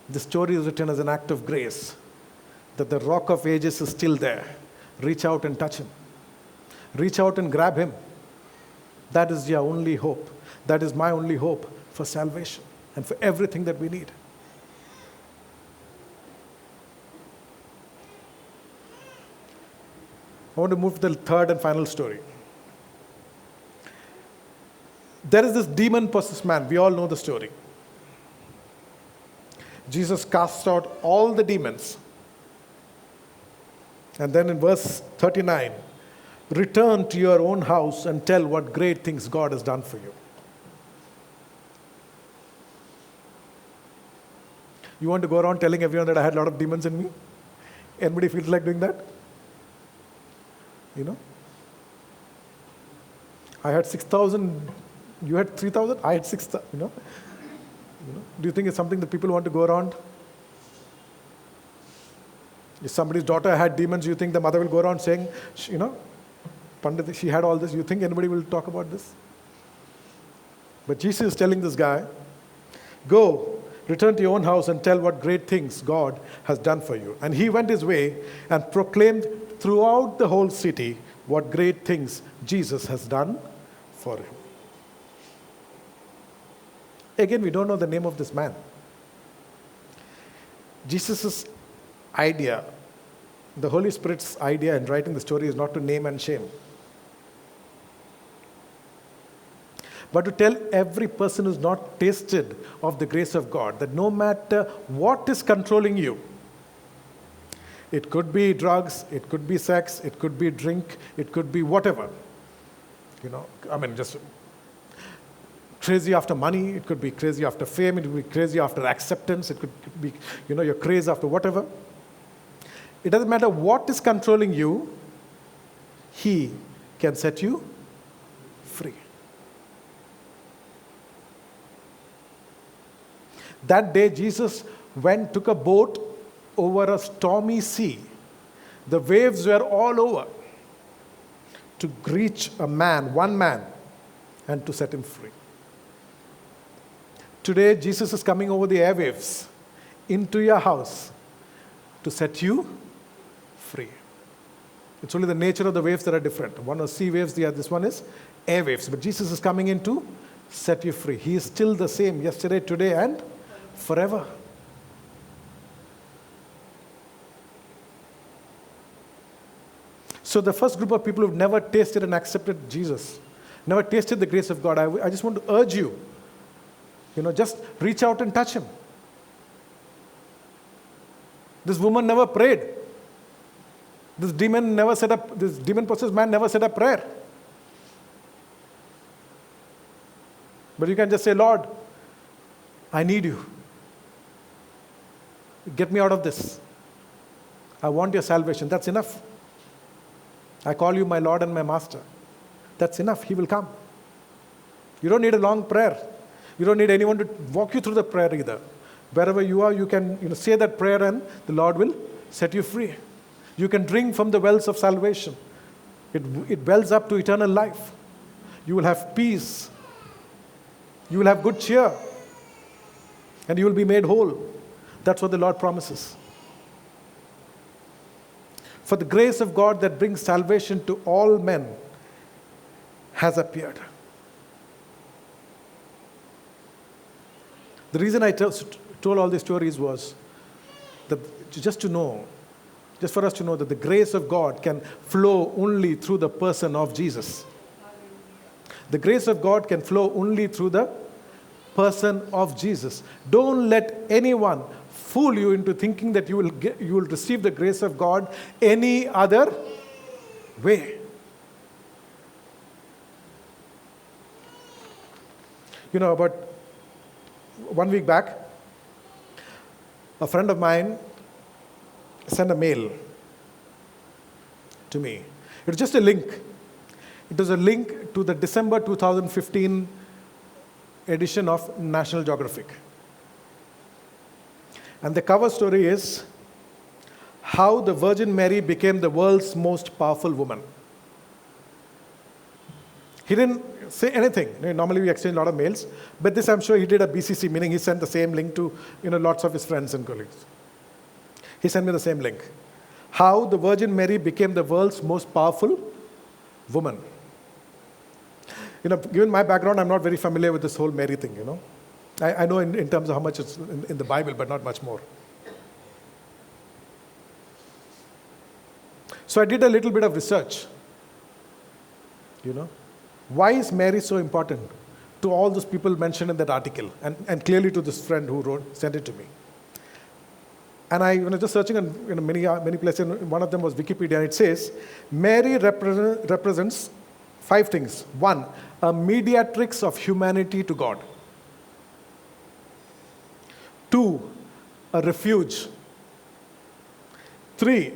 The story is written as an act of grace, that the rock of ages is still there. Reach out and touch him. Reach out and grab him. That is your only hope. That is my only hope for salvation and for everything that we need. I want to move to the third and final story. There is this demon-possessed man. We all know the story. Jesus casts out all the demons. And then in verse 39, return to your own house and tell what great things God has done for you. You want to go around telling everyone that I had a lot of demons in me? Anybody feels like doing that? You know? I had 6,000, you had 3,000, I had 6,000, you know? Do you think it's something that people want to go around? If somebody's daughter had demons, you think the mother will go around saying, you know, Pandit, she had all this. You think anybody will talk about this? But Jesus is telling this guy, go, return to your own house and tell what great things God has done for you. And he went his way and proclaimed throughout the whole city what great things Jesus has done for him. Again, we don't know the name of this man. Jesus' idea, the Holy Spirit's idea in writing the story is not to name and shame, but to tell every person who's not tasted of the grace of God that no matter what is controlling you, it could be drugs, it could be sex, it could be drink, it could be whatever. You know, I mean, just crazy after money, it could be crazy after fame, it could be crazy after acceptance, it could be, you know, you're crazy after whatever. It doesn't matter what is controlling you, he can set you free. That day, Jesus took a boat over a stormy sea. The waves were all over to reach one man, and to set him free. Today, Jesus is coming over the airwaves into your house to set you free. It's only the nature of the waves that are different. One is sea waves, this one is air waves. But Jesus is coming in to set you free. He is still the same yesterday, today, and forever. So the first group of people who've never tasted and accepted Jesus, never tasted the grace of God, I just want to urge you, just reach out and touch him. This woman never prayed. This demon-possessed man never said a prayer. But you can just say, Lord, I need you. Get me out of this. I want your salvation. That's enough. I call you my Lord and my Master. That's enough. He will come. You don't need a long prayer. You don't need anyone to walk you through the prayer either. Wherever you are, you can say that prayer and the Lord will set you free. You can drink from the wells of salvation. It wells up to eternal life. You will have peace. You will have good cheer. And you will be made whole. That's what the Lord promises. For the grace of God that brings salvation to all men has appeared. The reason I told all these stories was that just for us to know that the grace of God can flow only through the person of Jesus. The grace of God can flow only through the person of Jesus. Don't let anyone fool you into thinking that you will receive the grace of God any other way. About 1 week back, a friend of mine sent a mail to me. It was just a link. It was a link to the December 2015 edition of National Geographic. And the cover story is how the Virgin Mary became the world's most powerful woman. He didn't say anything. Normally we exchange a lot of mails, but this I'm sure he did a BCC, meaning he sent the same link to lots of his friends and colleagues. He sent me the same link. How the Virgin Mary became the world's most powerful woman. Given my background, I'm not very familiar with this whole Mary thing, I know in terms of how much it's in the Bible, but not much more. So I did a little bit of research. Why is Mary so important to all those people mentioned in that article, and clearly to this friend who sent it to me? And I just searching on many places, one of them was Wikipedia, and it says, Mary represents 5 things. 1, a mediatrix of humanity to God. 2, a refuge. 3,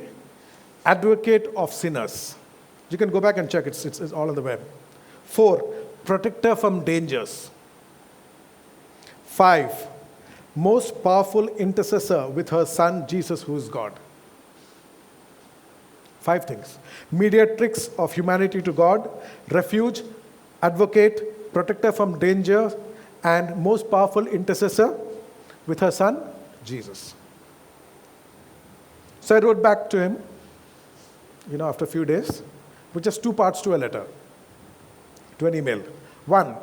advocate of sinners. You can go back and check, it's all on the web. 4, protector from dangers. 5, most powerful intercessor with her son Jesus, who is God. 5 things. Mediatrix of humanity to God, refuge, advocate, protector from danger, and most powerful intercessor with her son Jesus. So I wrote back to him, after a few days, with just 2 parts to a letter, to an email. 1,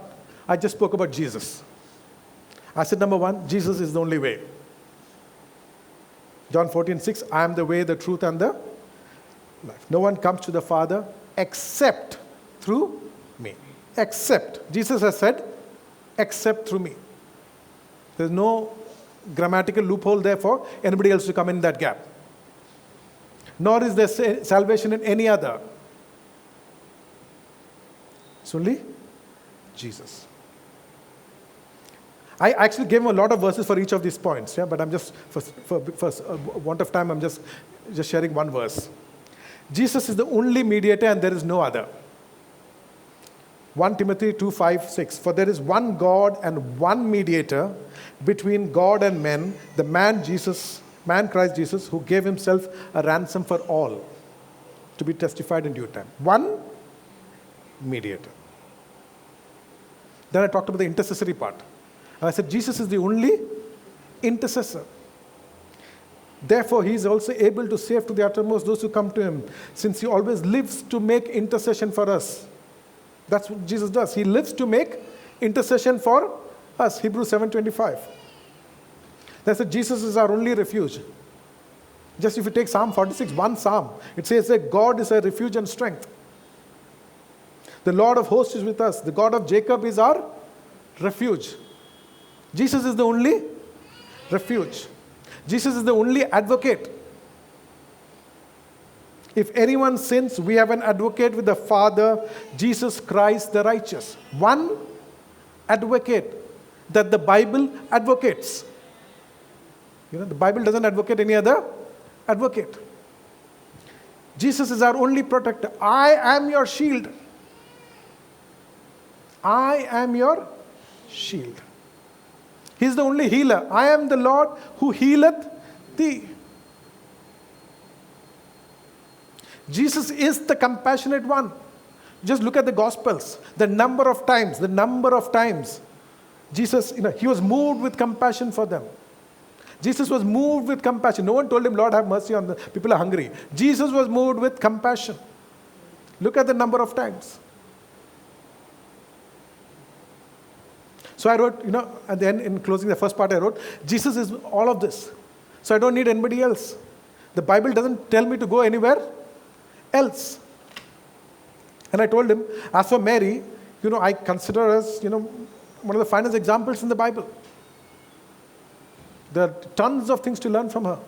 I just spoke about Jesus. I said, number 1, Jesus is the only way. John 14:6, I am the way, the truth, and the life. No one comes to the Father except through me. Except. Jesus has said, except through me. There's no grammatical loophole there for anybody else to come in that gap. Nor is there salvation in any other. It's only Jesus. I actually gave him a lot of verses for each of these points, but I'm just, for want of time, I'm just sharing one verse. Jesus is the only mediator and there is no other. 1 Timothy 2:5-6. For there is one God and one mediator between God and men, the man Christ Jesus, who gave himself a ransom for all, to be testified in due time. One mediator. Then I talked about the intercessory part. And I said, Jesus is the only intercessor. Therefore, he is also able to save to the uttermost those who come to him, since he always lives to make intercession for us. That's what Jesus does. He lives to make intercession for us. Hebrews 7:25. That's that Jesus is our only refuge. Just if you take Psalm 46, one psalm, it says that God is our refuge and strength. The Lord of hosts is with us. The God of Jacob is our refuge. Jesus is the only refuge. Jesus is the only advocate. If anyone sins, we have an advocate with the Father, Jesus Christ the righteous. One advocate that the Bible advocates. The Bible doesn't advocate any other advocate. Jesus is our only protector. I am your shield. I am your shield. He's the only healer. I am the Lord who healeth thee. Jesus is the compassionate one. Just look at the Gospels. The number of times Jesus, he was moved with compassion for them. Jesus was moved with compassion. No one told him, Lord, have mercy on the people are hungry. Jesus was moved with compassion. Look at the number of times. So I wrote, and then in closing the first part I wrote, Jesus is all of this. So I don't need anybody else. The Bible doesn't tell me to go anywhere else. And I told him, as for Mary, I consider her as, one of the finest examples in the Bible. There are tons of things to learn from her.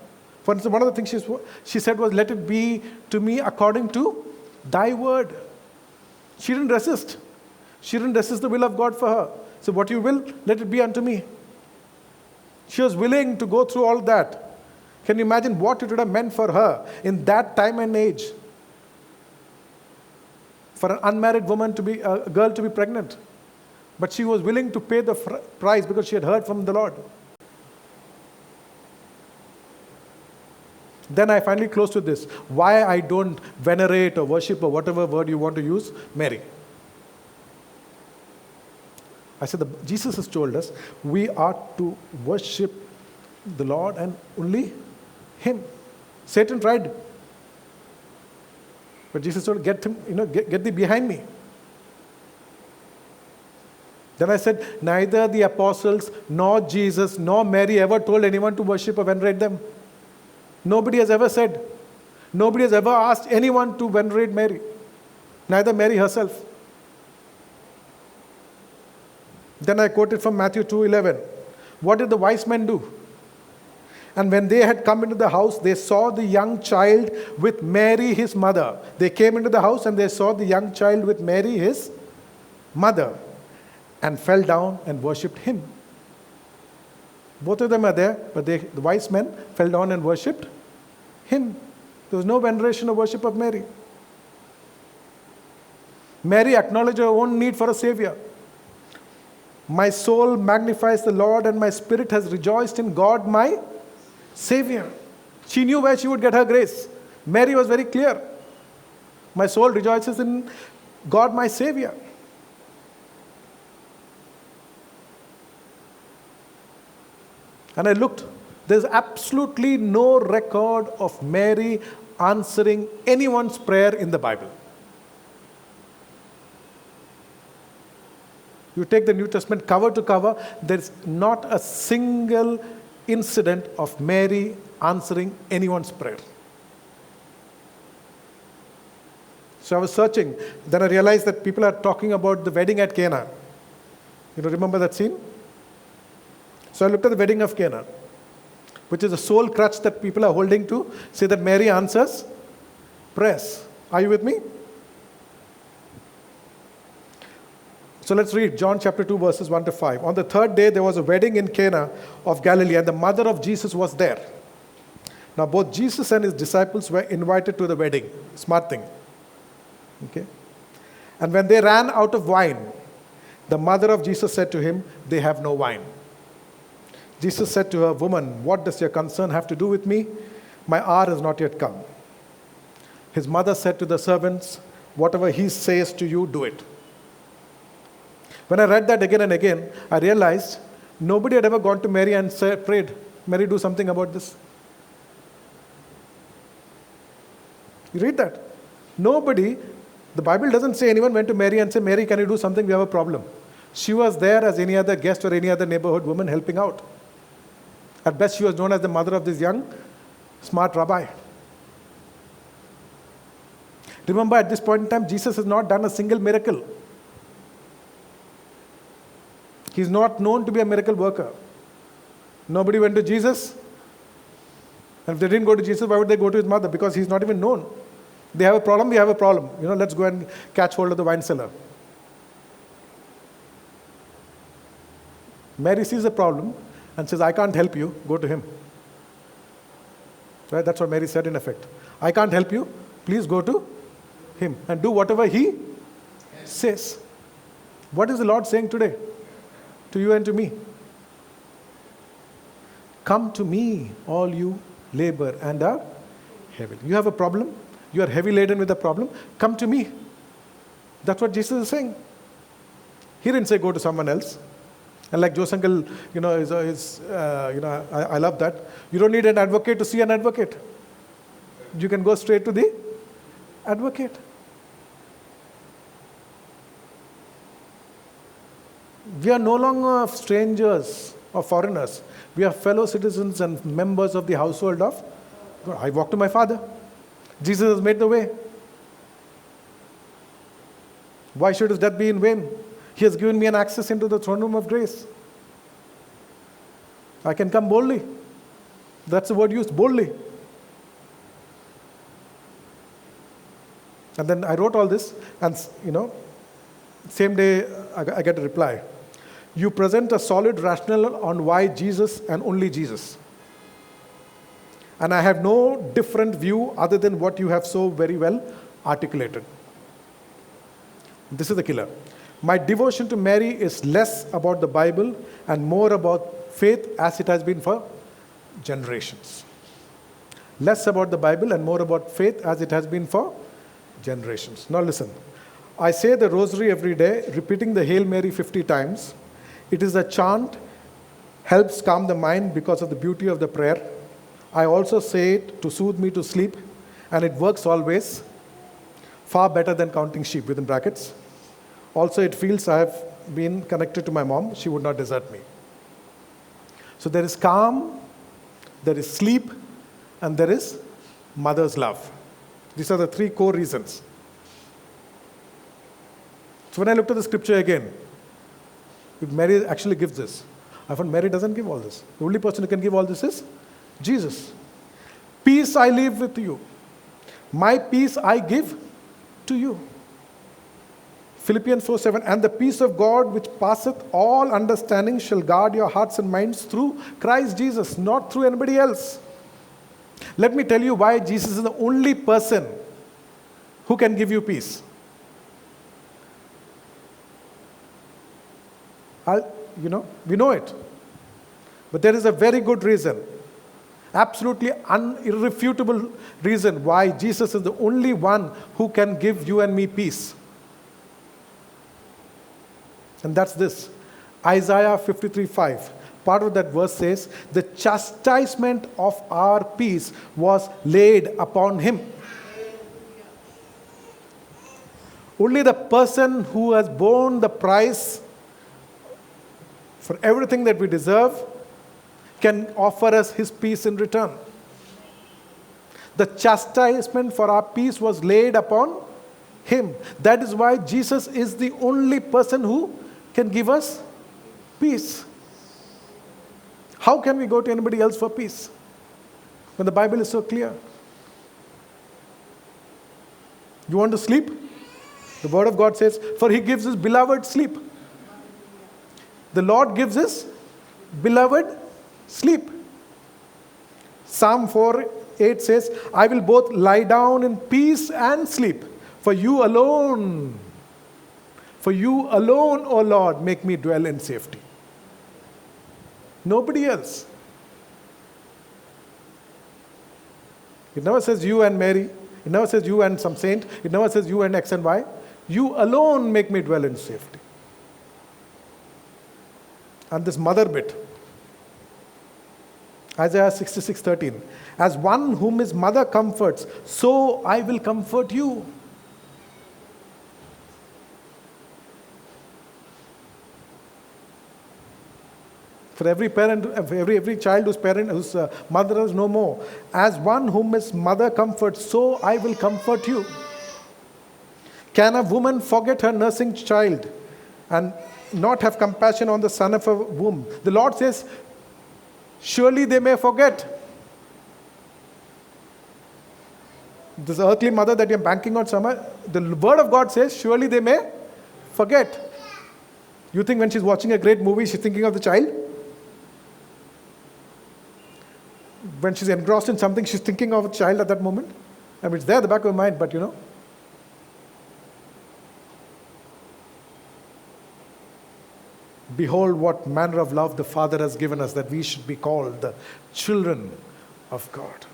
For instance, one of the things she said was, let it be to me according to thy word. She didn't resist. She didn't resist the will of God for her. So what you will, let it be unto me. She was willing to go through all that. Can you imagine what it would have meant for her in that time and age? For an unmarried woman a girl to be pregnant. But she was willing to pay the price because she had heard from the Lord. Then I finally closed with this. Why I don't venerate or worship or whatever word you want to use, Mary. I said, Jesus has told us we are to worship the Lord and only Him. Satan tried. But Jesus told, get thee behind me. Then I said, neither the apostles, nor Jesus, nor Mary ever told anyone to worship or venerate them. Nobody has ever said. Nobody has ever asked anyone to venerate Mary. Neither Mary herself. Then I quoted from Matthew 2:11. What did the wise men do? And when they had come into the house, they saw the young child with Mary, his mother. They came into the house and they saw the young child with Mary, his mother, and fell down and worshipped him. Both of them are there, but the wise men fell down and worshipped him. There was no veneration or worship of Mary. Mary acknowledged her own need for a savior. My soul magnifies the Lord, and my spirit has rejoiced in God, my Savior. She knew where she would get her grace. Mary was very clear. My soul rejoices in God, my Savior. And I looked. There's absolutely no record of Mary answering anyone's prayer in the Bible. You take the New Testament cover to cover, there's not a single incident of Mary answering anyone's prayer. So I was searching. Then I realized that people are talking about the wedding at Cana. Remember that scene? So I looked at the wedding of Cana, which is the sole crutch that people are holding to say that Mary answers prayers. Are you with me? So let's read John chapter 2, verses 1 to 5. On the third day, there was a wedding in Cana of Galilee, and the mother of Jesus was there. Now, both Jesus and his disciples were invited to the wedding. Smart thing. Okay? And when they ran out of wine, the mother of Jesus said to him, they have no wine. Jesus said to her, woman, what does your concern have to do with me? My hour has not yet come. His mother said to the servants, whatever he says to you, do it. When I read that again and again, I realized nobody had ever gone to Mary and prayed, Mary, do something about this. You read that? Nobody, the Bible doesn't say anyone went to Mary and said, Mary, can you do something? We have a problem. She was there as any other guest or any other neighborhood woman helping out. At best, she was known as the mother of this young, smart rabbi. Remember, at this point in time, Jesus has not done a single miracle. He's not known to be a miracle worker. Nobody went to Jesus. And if they didn't go to Jesus, why would they go to his mother? Because he's not even known. They have a problem, we have a problem. Let's go and catch hold of the wine cellar. Mary sees the problem and says, I can't help you, go to him. Right? That's what Mary said in effect. I can't help you, please go to him and do whatever he says. What is the Lord saying today? To you and to me. Come to me, all you labor and are heavy. You have a problem? You are heavy laden with a problem? Come to me. That's what Jesus is saying. He didn't say go to someone else. And like Joe's uncle, I love that. You don't need an advocate to see an advocate. You can go straight to the advocate. We are no longer strangers or foreigners. We are fellow citizens and members of the household of God. I walk to my Father. Jesus has made the way. Why should his death be in vain? He has given me an access into the throne room of grace. I can come boldly. That's the word used, boldly. And then I wrote all this, and same day I get a reply. You present a solid rationale on why Jesus and only Jesus. And I have no different view other than what you have so very well articulated. This is the killer. My devotion to Mary is less about the Bible and more about faith as it has been for generations. Less about the Bible and more about faith as it has been for generations. Now listen. I say the rosary every day, repeating the Hail Mary 50 times, It is a chant, helps calm the mind because of the beauty of the prayer. I also say it to soothe me to sleep, and it works always, far better than counting sheep, within brackets. Also, it feels I have been connected to my mom. She would not desert me. So there is calm, there is sleep, and there is mother's love. These are the three core reasons. So when I looked at the scripture again, if Mary actually gives this, I found Mary doesn't give all this. The only person who can give all this is Jesus. Peace I leave with you. My peace I give to you. Philippians 4:7, and the peace of God which passeth all understanding shall guard your hearts and minds through Christ Jesus, not through anybody else. Let me tell you why Jesus is the only person who can give you peace. We know it. But there is a very good reason, absolutely irrefutable reason why Jesus is the only one who can give you and me peace. And that's this. Isaiah 53:5. Part of that verse says, the chastisement of our peace was laid upon him. Only the person who has borne the price for everything that we deserve can offer us his peace in return. The chastisement for our peace was laid upon him. That is why Jesus is the only person who can give us peace. How can we go to anybody else for peace when the Bible is so clear? You want to sleep? The Word of God says, for he gives his beloved sleep. The Lord gives his beloved sleep. Psalm 4:8 says, I will both lie down in peace and sleep. For you alone, O Lord, make me dwell in safety. Nobody else. It never says you and Mary. It never says you and some saint. It never says you and X and Y. You alone make me dwell in safety. And this mother bit, Isaiah 66:13, as one whom his mother comforts, so I will comfort you. For every parent, every child whose mother is no more, as one whom his mother comforts, so I will comfort you. Can a woman forget her nursing child and not have compassion on the son of her womb? The Lord says, surely they may forget. This earthly mother that you're banking on somewhere, the Word of God says, surely they may forget. You think when she's watching a great movie, she's thinking of the child? When she's engrossed in something, she's thinking of a child at that moment. I mean, it's there at the back of her mind, but behold what manner of love the Father has given us, that we should be called the children of God.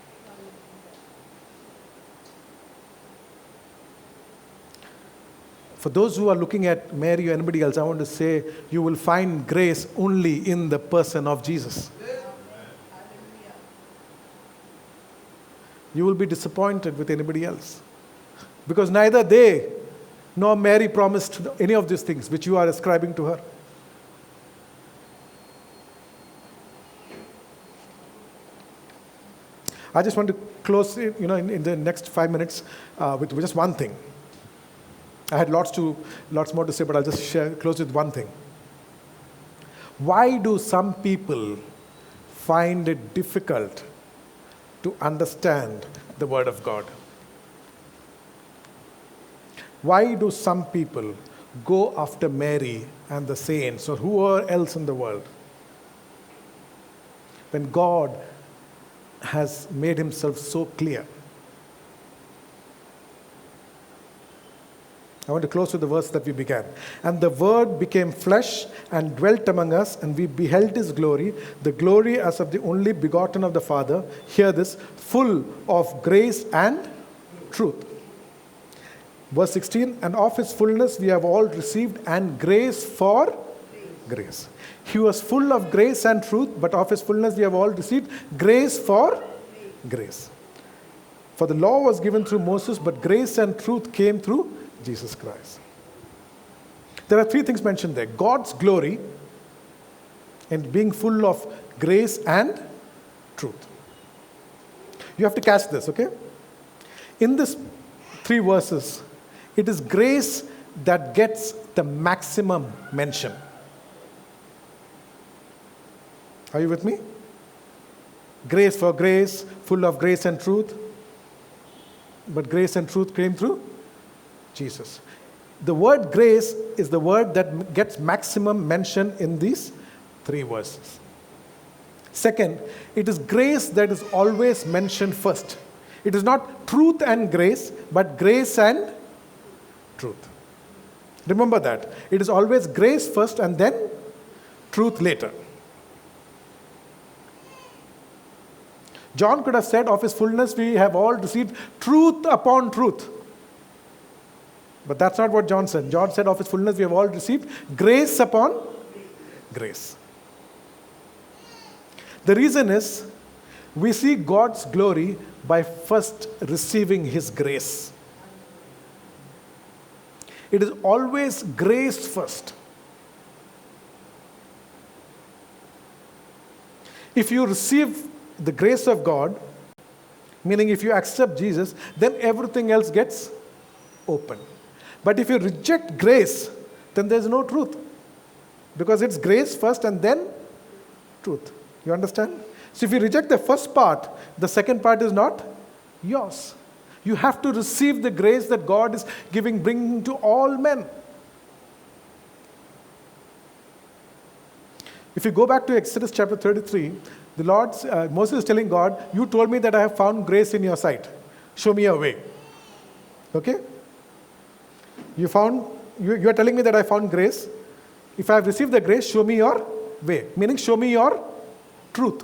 For those who are looking at Mary or anybody else, I want to say, you will find grace only in the person of Jesus. You will be disappointed with anybody else. Because neither they nor Mary promised any of these things which you are ascribing to her. I just want to close, in the next 5 minutes with just one thing. I had lots more to say, but I'll just close with one thing. Why do some people find it difficult to understand the Word of God? Why do some people go after Mary and the saints or whoever else in the world when God has made himself so clear? I want to close with the verse that we began. And the Word became flesh and dwelt among us, and we beheld his glory, the glory as of the only begotten of the Father. Hear this, full of grace and truth. Verse 16, and of his fullness we have all received, and grace for grace. He was full of grace and truth, but of his fullness we have all received grace for grace. For the law was given through Moses, but grace and truth came through Jesus Christ. There are three things mentioned there: God's glory and being full of grace and truth. You have to catch this, okay? In these three verses, it is grace that gets the maximum mention. Are you with me? Grace for grace, full of grace and truth. But grace and truth came through Jesus. The word grace is the word that gets maximum mention in these three verses. Second, it is grace that is always mentioned first. It is not truth and grace, but grace and truth. Remember that. It is always grace first and then truth later. John could have said, of his fullness we have all received truth upon truth. But that's not what John said. John said, of his fullness we have all received grace upon grace. The reason is, we see God's glory by first receiving his grace. It is always grace first. If you receive the grace of God, meaning if you accept Jesus, then everything else gets open. But if you reject grace, then there's no truth. Because it's grace first and then truth. You understand? So if you reject the first part, the second part is not yours. You have to receive the grace that God is bringing to all men. If you go back to Exodus chapter 33, Moses is telling God, you told me that I have found grace in your sight. Show me a way. Okay? You are telling me that I found grace. If I have received the grace, show me your way. Meaning, show me your truth.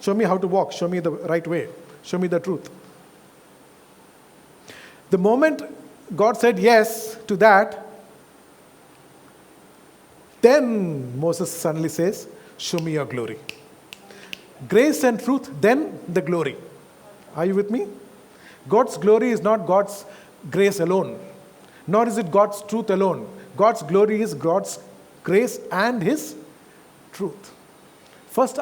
Show me how to walk. Show me the right way. Show me the truth. The moment God said yes to that, then Moses suddenly says, show me your glory. Grace and truth, then the glory. Are you with me? God's glory is not God's grace alone, nor is it God's truth alone. God's glory is God's grace and his truth. First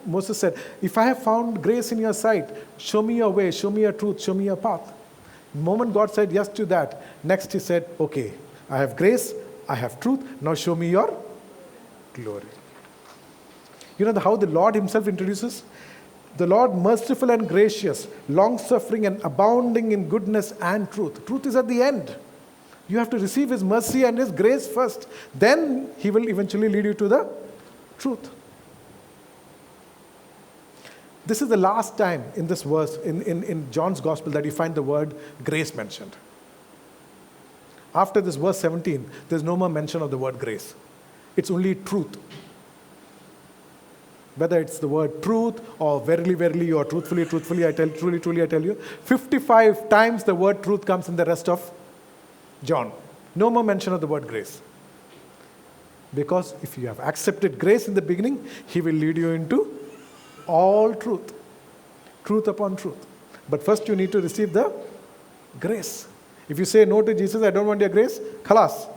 Moses said, if I have found grace in your sight, show me your way, show me your truth, show me your path. The moment God said yes to that, next he said, okay, I have grace, I have truth, now show me your glory. You know how the Lord himself introduces? The Lord merciful and gracious, long-suffering and abounding in goodness and truth. Truth is at the end. You have to receive his mercy and his grace first. Then he will eventually lead you to the truth. This is the last time in this verse, in John's Gospel, that you find the word grace mentioned. After this verse 17, there's no more mention of the word grace. It's only truth. Whether it's the word truth or verily, verily, or truthfully, truthfully, truly, truly, I tell you. 55 times the word truth comes in the rest of John. No more mention of the word grace. Because if you have accepted grace in the beginning, he will lead you into all truth. Truth upon truth. But first you need to receive the grace. If you say no to Jesus, I don't want your grace, khalas.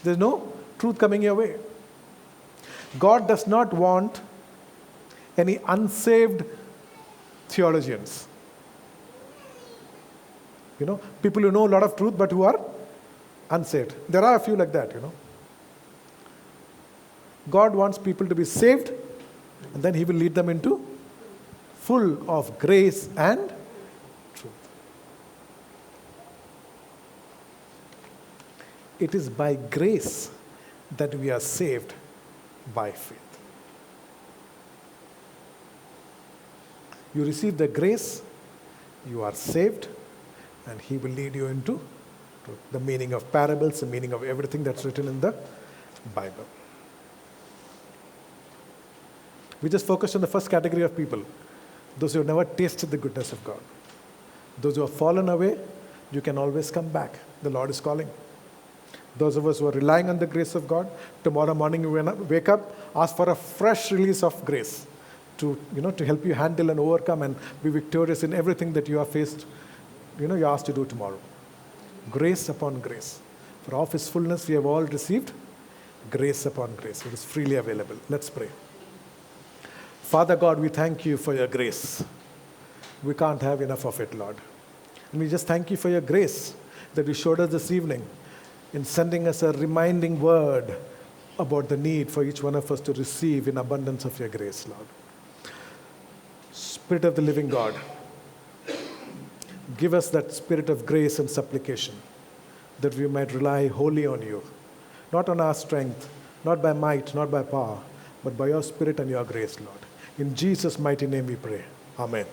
There's no truth coming your way. God does not want any unsaved theologians. People who know a lot of truth but who are unsaved. There are a few like that, God wants people to be saved, and then he will lead them into full of grace and truth. It is by grace that we are saved by faith. You receive the grace, you are saved, and he will lead you into truth. The meaning of parables, the meaning of everything that's written in the Bible. We just focused on the first category of people, those who have never tasted the goodness of God. Those who have fallen away, you can always come back. The Lord is calling. Those of us who are relying on the grace of God, tomorrow morning you wake up, ask for a fresh release of grace to help you handle and overcome and be victorious in everything that you are faced, you're asked to do tomorrow. Grace upon grace. For of His fullness we have all received grace upon grace. It is freely available. Let's pray. Father God, we thank you for your grace. We can't have enough of it, Lord. And we just thank you for your grace that you showed us this evening in sending us a reminding word about the need for each one of us to receive in abundance of your grace, Lord. Spirit of the living God, give us that spirit of grace and supplication that we might rely wholly on you, not on our strength, not by might, not by power, but by your Spirit and your grace, Lord. In Jesus' mighty name we pray. Amen.